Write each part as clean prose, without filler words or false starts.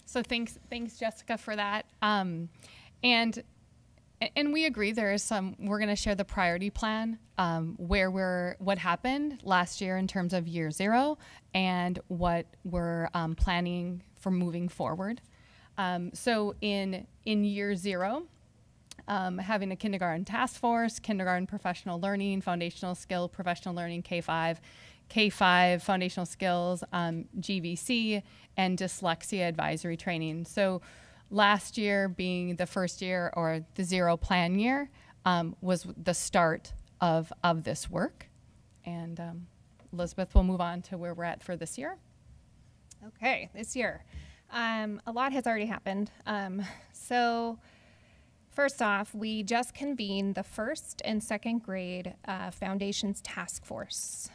So thanks, Jessica, for that. And we agree there is we're going to share the priority plan, what happened last year in terms of year 0 and what we're planning for moving forward. So in year 0, having a kindergarten task force, kindergarten professional learning, foundational skill, professional learning, K-5 foundational skills, GVC, and dyslexia advisory training. So last year being the first year, or the 0 plan year, was the start of this work. And Elizabeth will move on to where we're at for this year. Okay, this year. A lot has already happened. So first off, we just convened the 1st and 2nd grade Foundations Task Force.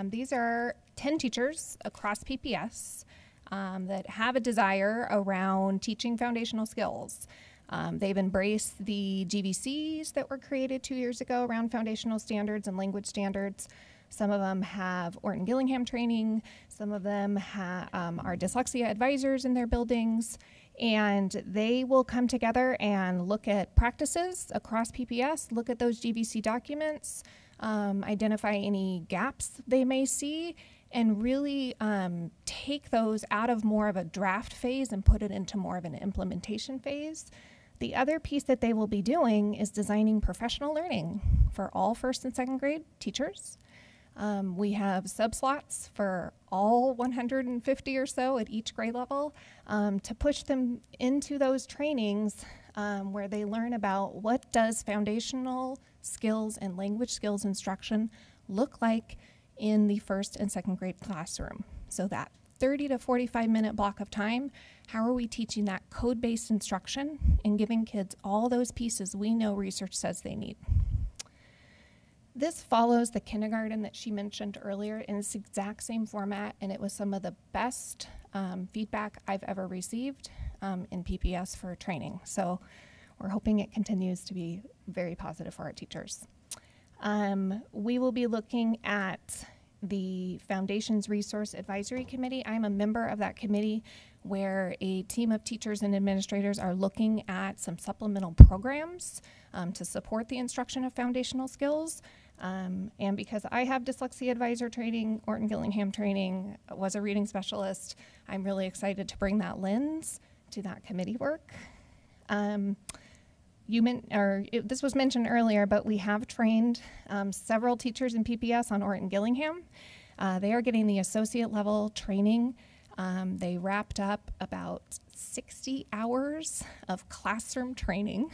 These are 10 teachers across PPS that have a desire around teaching foundational skills. They've embraced the GVCs that were created 2 years ago around foundational standards and language standards. Some of them have Orton Gillingham training. Some of them are dyslexia advisors in their buildings. And they will come together and look at practices across PPS, look at those GVC documents, identify any gaps they may see, and really take those out of more of a draft phase and put it into more of an implementation phase. The other piece that they will be doing is designing professional learning for all 1st and 2nd grade teachers. We have sub-slots for all 150 or so at each grade level to push them into those trainings where they learn about what does foundational skills and language skills instruction look like in the 1st and 2nd grade classroom. So that 30 to 45 minute block of time, how are we teaching that code-based instruction and giving kids all those pieces we know research says they need? This follows the kindergarten that she mentioned earlier in this exact same format, and it was some of the best feedback I've ever received in PPS for training. So we're hoping it continues to be very positive for our teachers. We will be looking at the Foundations Resource Advisory Committee. I'm a member of that committee where a team of teachers and administrators are looking at some supplemental programs to support the instruction of foundational skills. And because I have dyslexia advisor training, Orton Gillingham training, was a reading specialist, I'm really excited to bring that lens to that committee work. This was mentioned earlier, but we have trained several teachers in PPS on Orton Gillingham. They are getting the associate level training. They wrapped up about 60 hours of classroom training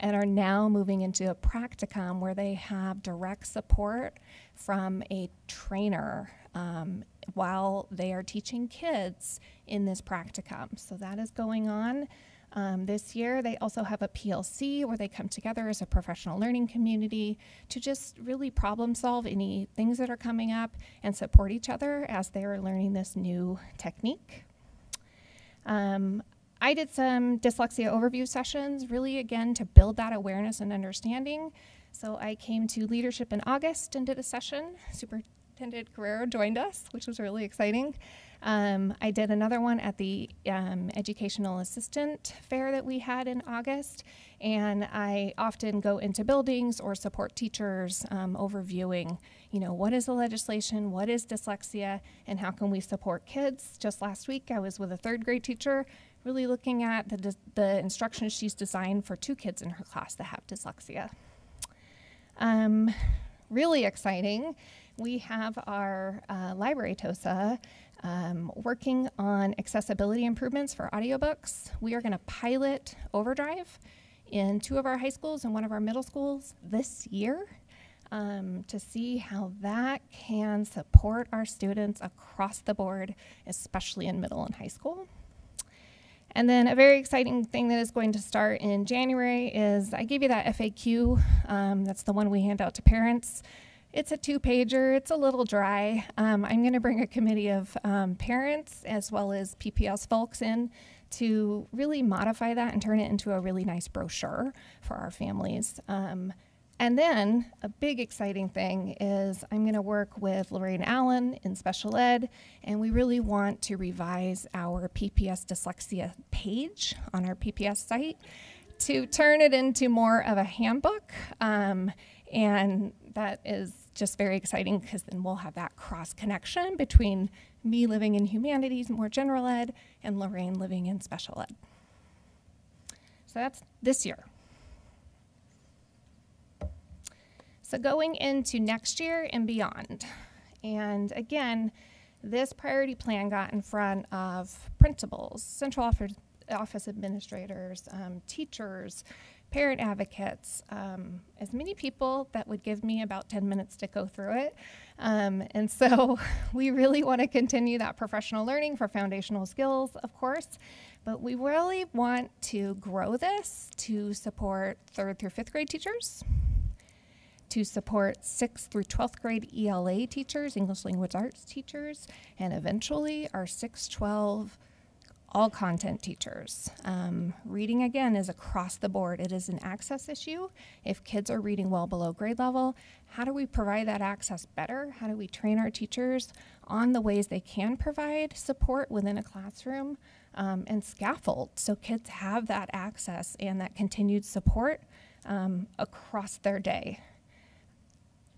and are now moving into a practicum where they have direct support from a trainer while they are teaching kids in this practicum. So that is going on. This year, they also have a PLC where they come together as a professional learning community to just really problem solve any things that are coming up and support each other as they are learning this new technique. I did some dyslexia overview sessions, really again to build that awareness and understanding. So I came to leadership in August and did a session. Superintendent Guerrero joined us, which was really exciting. I did another one at the educational assistant fair that we had in August, and I often go into buildings or support teachers overviewing, what is the legislation, what is dyslexia, and how can we support kids. Just last week I was with a 3rd grade teacher really looking at the instruction she's designed for 2 kids in her class that have dyslexia. Really exciting. We have our library TOSA working on accessibility improvements for audiobooks. We are going to pilot Overdrive in 2 of our high schools and 1 of our middle schools this year to see how that can support our students across the board, especially in middle and high school. And then a very exciting thing that is going to start in January is I gave you that FAQ. That's the one we hand out to parents. It's a 2-pager. It's a little dry. I'm going to bring a committee of parents as well as PPS folks in to really modify that and turn it into a really nice brochure for our families. And then a big exciting thing is I'm going to work with Lorraine Allen in special ed, and we really want to revise our PPS dyslexia page on our PPS site to turn it into more of a handbook. And that is just very exciting because then we'll have that cross connection between me living in humanities, more general ed, and Lorraine living in special ed. So that's this year. So going into next year and beyond. And again, this priority plan got in front of principals, central office administrators, teachers, parent advocates, as many people that would give me about 10 minutes to go through it. And so we really want to continue that professional learning for foundational skills, of course, but we really want to grow this to support 3rd through 5th grade teachers, to support 6th through 12th grade ELA teachers, English Language Arts teachers, and eventually our 6-12 all content teachers. Reading, again, is across the board. It is an access issue. If kids are reading well below grade level, how do we provide that access better? How do we train our teachers on the ways they can provide support within a classroom and scaffold so kids have that access and that continued support across their day?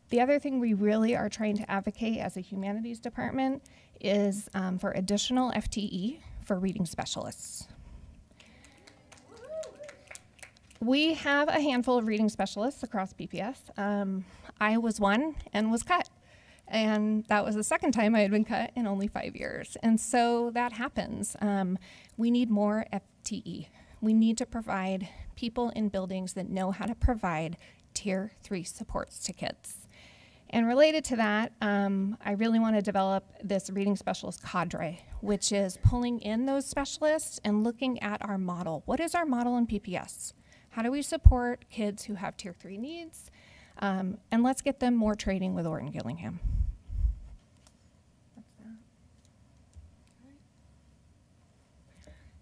The other thing we really are trying to advocate as a humanities department is for additional FTE for reading specialists. We have a handful of reading specialists across PPS. I was one and was cut. And that was the second time I had been cut in only 5 years. And so that happens. We need more FTE. We need to provide people in buildings that know how to provide Tier 3 supports to kids. And related to that, I really want to develop this reading specialist cadre, which is pulling in those specialists and looking at our model. What is our model in PPS? How do we support kids who have Tier 3 needs? And let's get them more training with Orton Gillingham.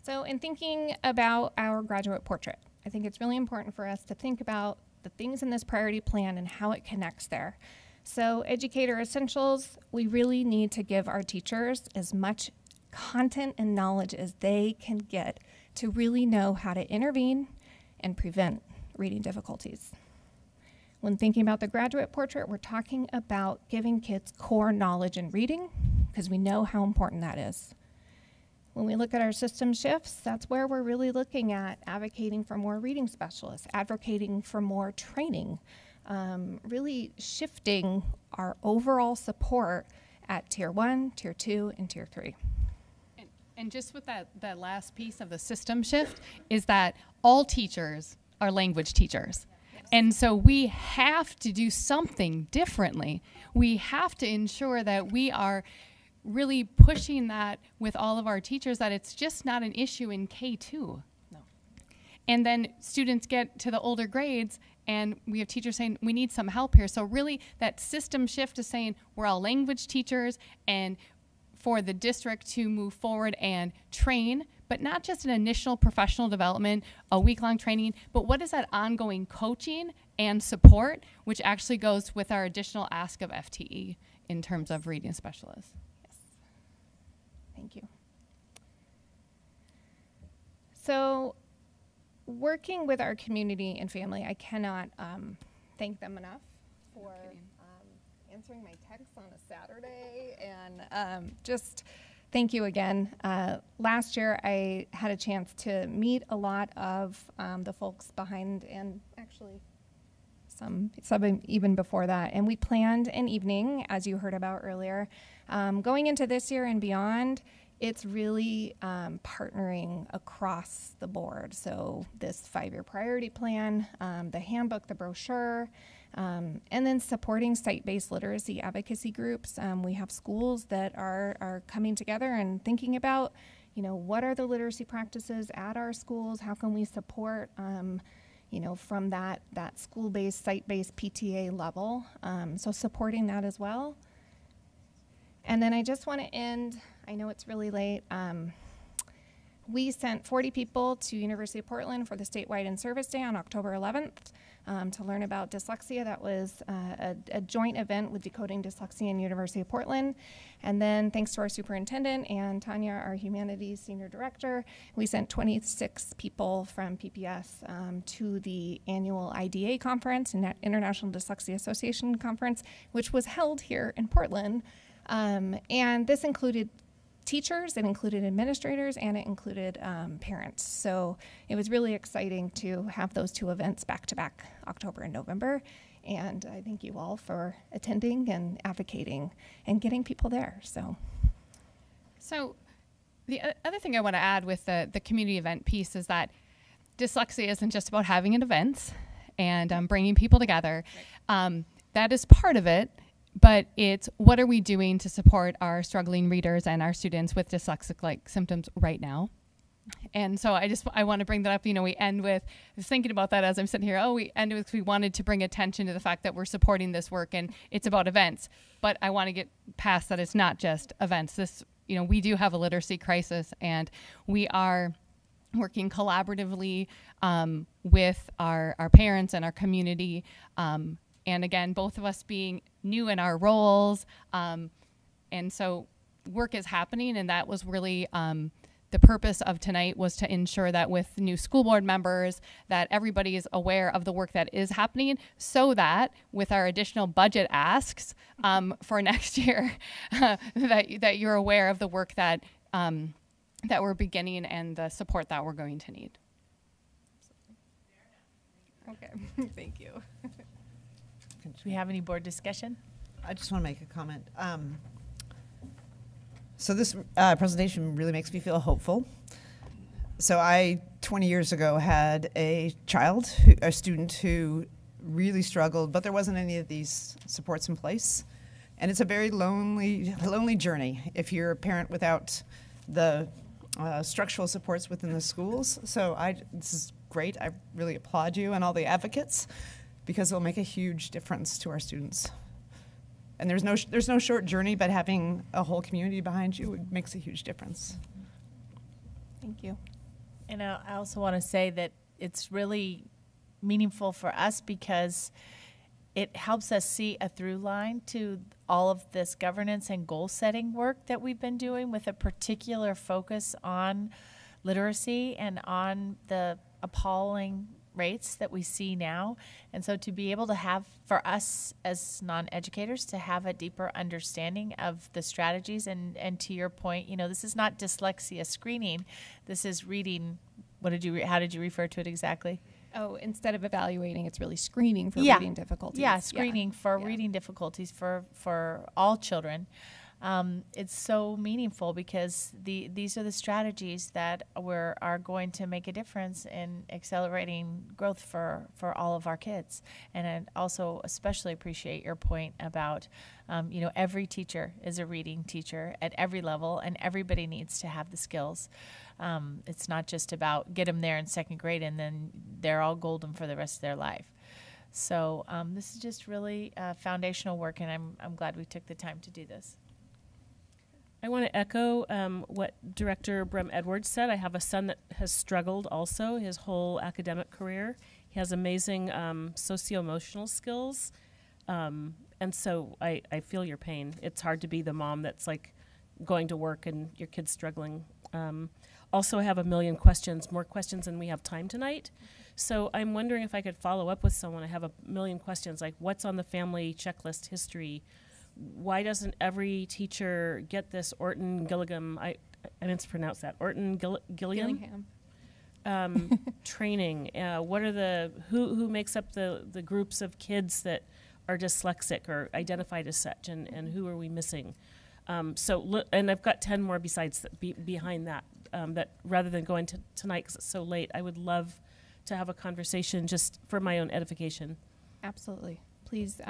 So in thinking about our graduate portrait, I think it's really important for us to think about the things in this priority plan and how it connects there. So Educator Essentials, we really need to give our teachers as much content and knowledge as they can get to really know how to intervene and prevent reading difficulties. When thinking about the graduate portrait, we're talking about giving kids core knowledge in reading because we know how important that is. When we look at our system shifts, that's where we're really looking at advocating for more reading specialists, advocating for more training, really shifting our overall support at Tier 1, Tier 2, and Tier 3. And just with that last piece of the system shift is that all teachers are language teachers. Yes. And so we have to do something differently. We have to ensure that we are really pushing that with all of our teachers, that it's just not an issue in K2. No. And then students get to the older grades and we have teachers saying, we need some help here. So really that system shift is saying we're all language teachers, and for the district to move forward and train, but not just an initial professional development, a week-long training, but what is that ongoing coaching and support, which actually goes with our additional ask of FTE in terms of reading specialists. Yes. Thank you. So working with our community and family, I cannot thank them enough for answering my texts on a Saturday, and just thank you again. Last year I had a chance to meet a lot of the folks behind, and actually some even before that, and we planned an evening, as you heard about earlier. Going into this year and beyond, it's really partnering across the board. So this 5-year priority plan, the handbook, the brochure, and then supporting site-based literacy advocacy groups. We have schools that are coming together and thinking about, what are the literacy practices at our schools? How can we support, from that school-based, site-based PTA level? So supporting that as well. And then I just want to end, I know it's really late, We sent 40 people to University of Portland for the statewide in-service day on October 11th to learn about dyslexia. That was a joint event with Decoding Dyslexia and University of Portland. And then thanks to our superintendent and Tanya, our humanities senior director, we sent 26 people from PPS to the annual IDA conference, International Dyslexia Association conference, which was held here in Portland. And this included teachers, it included administrators, and it included parents. So it was really exciting to have those two events back to back, October and November. And I thank you all for attending and advocating and getting people there. So the other thing I want to add with the community event piece is that dyslexia isn't just about having an event and bringing people together. Right. That is part of it. But it's what are we doing to support our struggling readers and our students with dyslexic-like symptoms right now? And so I want to bring that up. You know, we end with, I was thinking about that as I'm sitting here. We end with, we wanted to bring attention to the fact that we're supporting this work and it's about events. But I want to get past that it's not just events. This, you know, we do have a literacy crisis and we are working collaboratively with our parents and our community. And again, both of us being new in our roles. And so work is happening. And that was really the purpose of tonight, was to ensure that with new school board members, that everybody is aware of the work that is happening, so that with our additional budget asks for next year, that you're aware of the work that, that we're beginning and the support that we're going to need. okay, thank you. Do we have any board discussion? I just want to make a comment. So this presentation really makes me feel hopeful. So I, 20 years ago, had a student who really struggled, but there wasn't any of these supports in place. And it's a very lonely journey if you're a parent without the structural supports within the schools. So this is great. I really applaud you and all the advocates, because it'll make a huge difference to our students. And there's no short journey, but having a whole community behind you makes a huge difference. Thank you. And I also want to say that it's really meaningful for us because it helps us see a through line to all of this governance and goal setting work that we've been doing, with a particular focus on literacy and on the appalling rates that we see now. And so to be able to have, for us as non-educators, to have a deeper understanding of the strategies, and to your point, you know, this is not dyslexia screening, this is reading. How did you refer to it exactly? Oh, instead of evaluating, it's really screening for reading difficulties. Yeah, screening for reading difficulties for all children. It's so meaningful because these are the strategies that are going to make a difference in accelerating growth for all of our kids. And I also especially appreciate your point about, you know, every teacher is a reading teacher at every level, and everybody needs to have the skills. It's not just about get them there in second grade and then they're all golden for the rest of their life. So this is just really foundational work, and I'm glad we took the time to do this. I want to echo what Director Brum Edwards said. I have a son that has struggled also his whole academic career. He has amazing socio-emotional skills. And so I feel your pain. It's hard to be the mom that's like going to work and your kid's struggling. Also, I have a million questions, more questions than we have time tonight. So I'm wondering if I could follow up with someone. I have a million questions, like what's on the family checklist history? Why doesn't every teacher get this Orton Gillingham, I meant to pronounce that, Orton Gillingham training? What are who makes up the groups of kids that are dyslexic or identified as such, and who are we missing? And I've got 10 more besides behind that, that rather than going to tonight because it's so late, I would love to have a conversation just for my own edification. Absolutely. Please,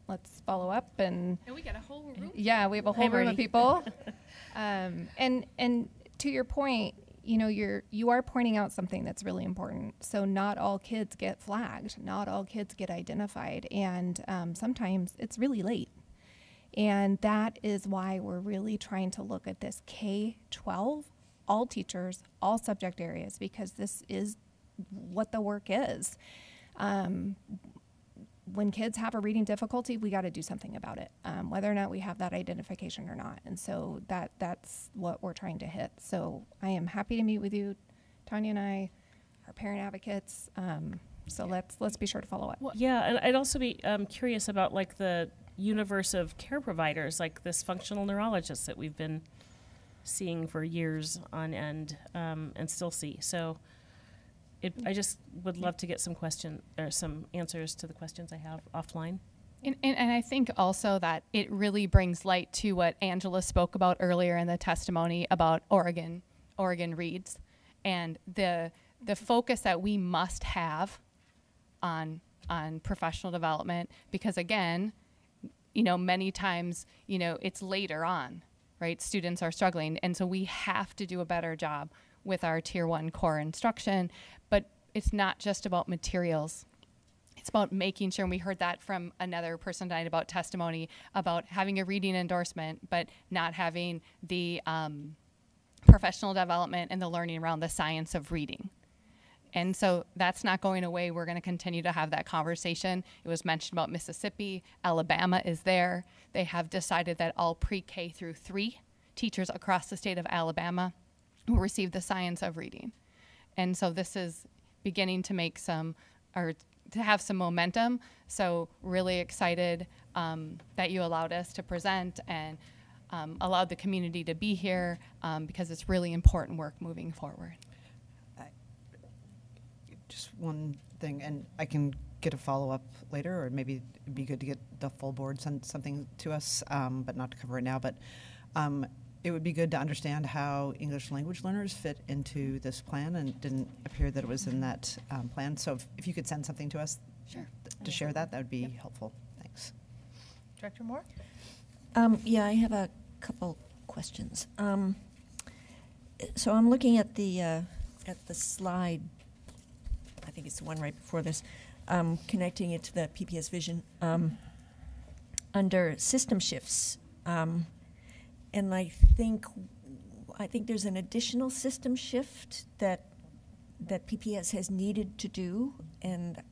let's follow up. And we got a whole room. Yeah, we have a whole room of people. And to your point, you know, you are pointing out something that's really important. So not all kids get flagged. Not all kids get identified. And sometimes it's really late. And that is why we're really trying to look at this K-12 all teachers, all subject areas, because this is what the work is. When kids have a reading difficulty, we got to do something about it, whether or not we have that identification or not. And so that's what we're trying to hit. So I am happy to meet with you, Tanya and I, our parent advocates. So let's be sure to follow up. Yeah, and I'd also be curious about like the universe of care providers, like this functional neurologist that we've been seeing for years on end and still see. So I just would love to get some answers to the questions I have offline. And I think also that it really brings light to what Angela spoke about earlier in the testimony about Oregon Reads, and the focus that we must have on professional development, because again, many times, it's later on, right? Students are struggling, and so we have to do a better job with our Tier 1 core instruction. But it's not just about materials. It's about making sure, and we heard that from another person tonight about testimony, about having a reading endorsement, but not having the professional development and the learning around the science of reading. And so that's not going away. We're going to continue to have that conversation. It was mentioned about Mississippi. Alabama is there. They have decided that all pre-K through 3 teachers across the state of Alabama will receive the science of reading. And so this is beginning to to have some momentum. So really excited that you allowed us to present and allowed the community to be here because it's really important work moving forward. Just one thing, and I can get a follow-up later, or maybe it'd be good to get the full board send something to us, but not to cover it now. But it would be good to understand how English language learners fit into this plan, and it didn't appear that it was in that plan. So if you could send something to us to share that would be helpful. Thanks. Director Moore? Yeah, I have a couple questions. So I'm looking at the slide. I think it's the one right before this, connecting it to the PPS vision under system shifts. And I think there's an additional system shift that PPS has needed to do, and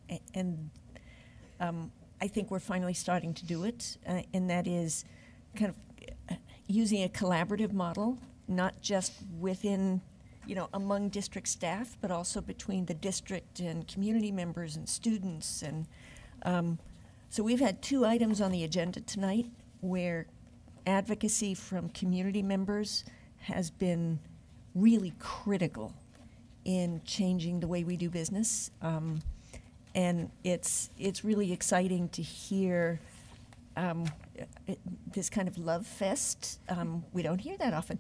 I think we're finally starting to do it, and that is kind of using a collaborative model, not just within, among district staff, but also between the district and community members and students. And so we've had 2 items on the agenda tonight where advocacy from community members has been really critical in changing the way we do business. And it's really exciting to hear this kind of love fest. We don't hear that often.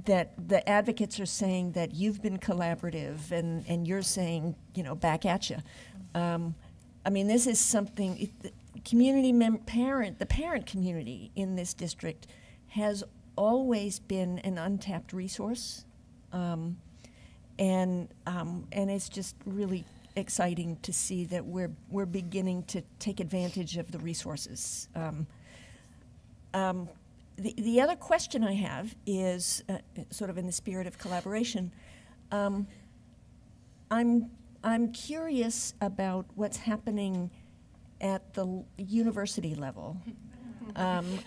That the advocates are saying that you've been collaborative, and you're saying, back at you. I mean, this is something, the parent community in this district has always been an untapped resource. And it's just really exciting to see that we're beginning to take advantage of the resources. The other question I have is sort of in the spirit of collaboration. I'm curious about what's happening at the university level.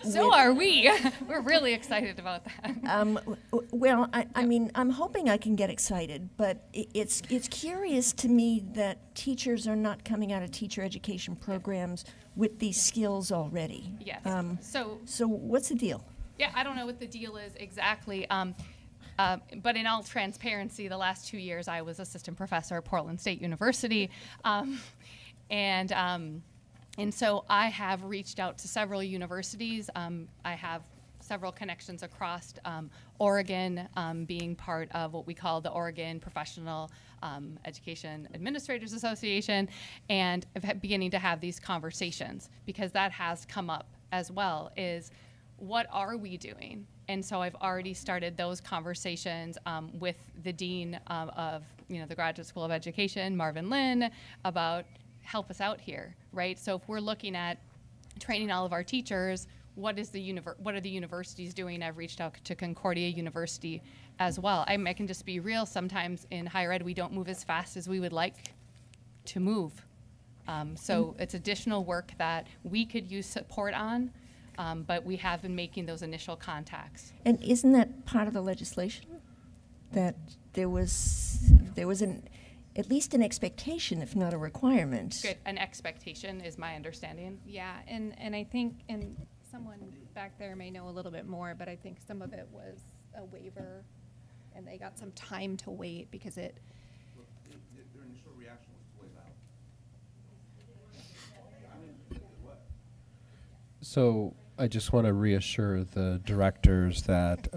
So are we. We're really excited about that. Well, I mean, I'm hoping I can get excited, but it's curious to me that teachers are not coming out of teacher education programs with these skills already. Yes. So what's the deal? Yeah, I don't know what the deal is exactly. But in all transparency, the last 2 years I was assistant professor at Portland State University. And so I have reached out to several universities. I have several connections across Oregon, being part of what we call the Oregon Professional Education Administrators Association, and beginning to have these conversations, because that has come up as well, is what are we doing? And so I've already started those conversations with the dean of the Graduate School of Education, Marvin Lin, about help us out here, right? So if we're looking at training all of our teachers, what are the universities doing? I've reached out to Concordia University as well. I can just be real. Sometimes in higher ed, we don't move as fast as we would like to move. So it's additional work that we could use support on, but we have been making those initial contacts. And isn't that part of the legislation? That there was at least an expectation, if not a requirement. Good. An expectation is my understanding. Yeah, and I think, and someone back there may know a little bit more, but I think some of it was a waiver, and they got some time to wait because their initial reaction was to waive out. So I just want to reassure the directors that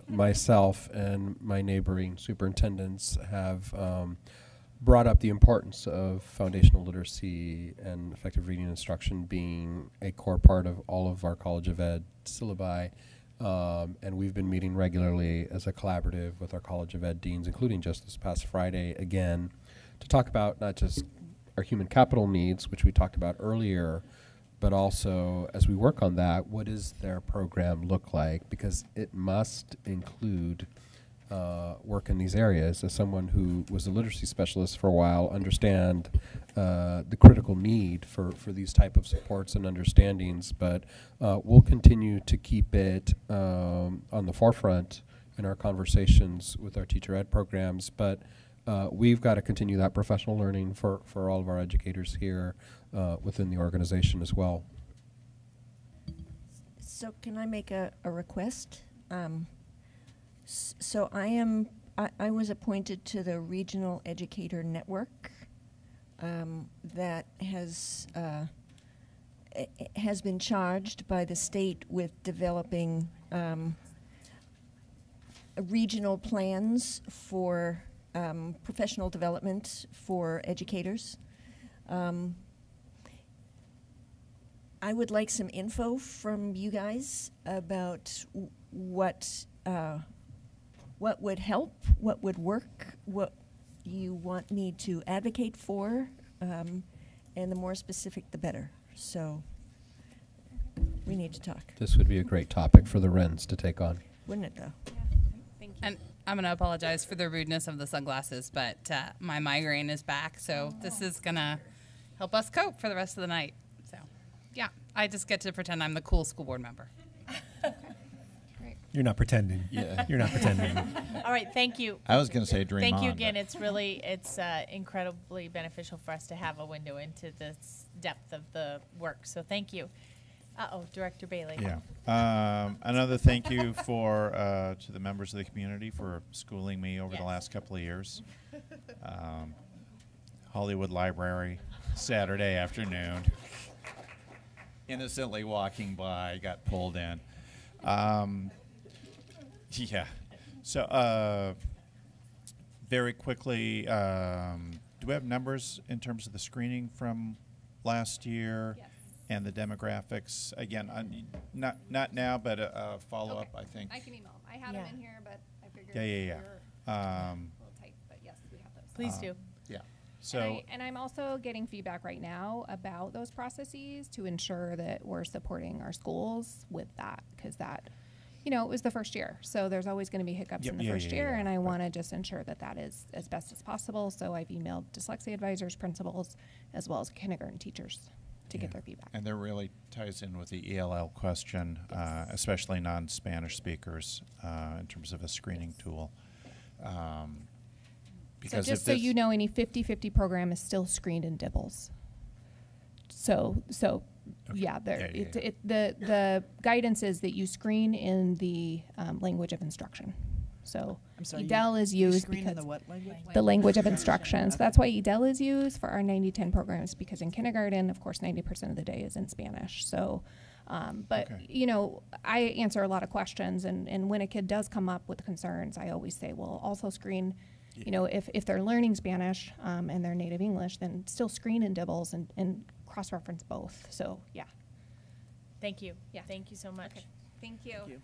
myself and my neighboring superintendents have brought up the importance of foundational literacy and effective reading instruction being a core part of all of our College of Ed syllabi. And we've been meeting regularly as a collaborative with our College of Ed deans, including just this past Friday again, to talk about not just our human capital needs, which we talked about earlier, but also as we work on that, what does their program look like? Because it must include work in these areas. As someone who was a literacy specialist for a while, understand the critical need for these type of supports and understandings, but we'll continue to keep it on the forefront in our conversations with our teacher ed programs, but we've got to continue that professional learning for all of our educators here within the organization as well. So can I make a request? So I was appointed to the Regional Educator Network that has been charged by the state with developing regional plans for professional development for educators. I would like some info from you guys about what would help, what would work, what you want me to advocate for, and the more specific, the better. So we need to talk. This would be a great topic for the Wrens to take on. Wouldn't it, though? thank you. And I'm going to apologize for the rudeness of the sunglasses, but my migraine is back, so this is going to help us cope for the rest of the night. So, yeah, I just get to pretend I'm the cool school board member. You're not pretending. Yeah. You're not pretending. All right, thank you. I was going to say dream Thank on. you again. but- It's incredibly beneficial for us to have a window into this depth of the work. So thank you. Director Bailey. Yeah. Another thank you for to the members of the community for schooling me over the Yes. last couple of years. Hollywood Library, Saturday afternoon. Innocently walking by, got pulled in. Yeah. So very quickly, do we have numbers in terms of the screening from last year? Yes. And the demographics, again, not now, but a follow-up, Okay. I think. I can email them. I had Yeah. them in here, but I figured Yeah. we were a little tight, but yes, we have those. Please do. Yeah. And, So, and I'm also getting feedback right now about those processes to ensure that we're supporting our schools with that, because that, it was the first year. So there's always going to be hiccups Yep, in the yeah, first yeah, year, yeah. and I Right. want to just ensure that that is as best as possible. So I've emailed dyslexia advisors, principals, as well as kindergarten teachers to get their feedback. and that really ties in with the ELL question, especially non-Spanish speakers, in terms of a screening tool. So Because just if so this- you know, any 50-50 program is still screened in DIBELS. So Okay. yeah, Yeah, yeah, yeah. the guidance is that you screen in the language of instruction. So I'm sorry, EDEL is you used screen in because the what language? the language of instruction. So that's why EDEL is used for our 90-10 programs, because in kindergarten, of course, 90% of the day is in Spanish. So, but, Okay. I answer a lot of questions, and when a kid does come up with concerns, I always say, well, also screen, if they're learning Spanish and they're native English, then still screen in DIBELS and cross-reference both. So, yeah. Thank you. Yeah. Thank you so much. Okay. Thank you. Thank you.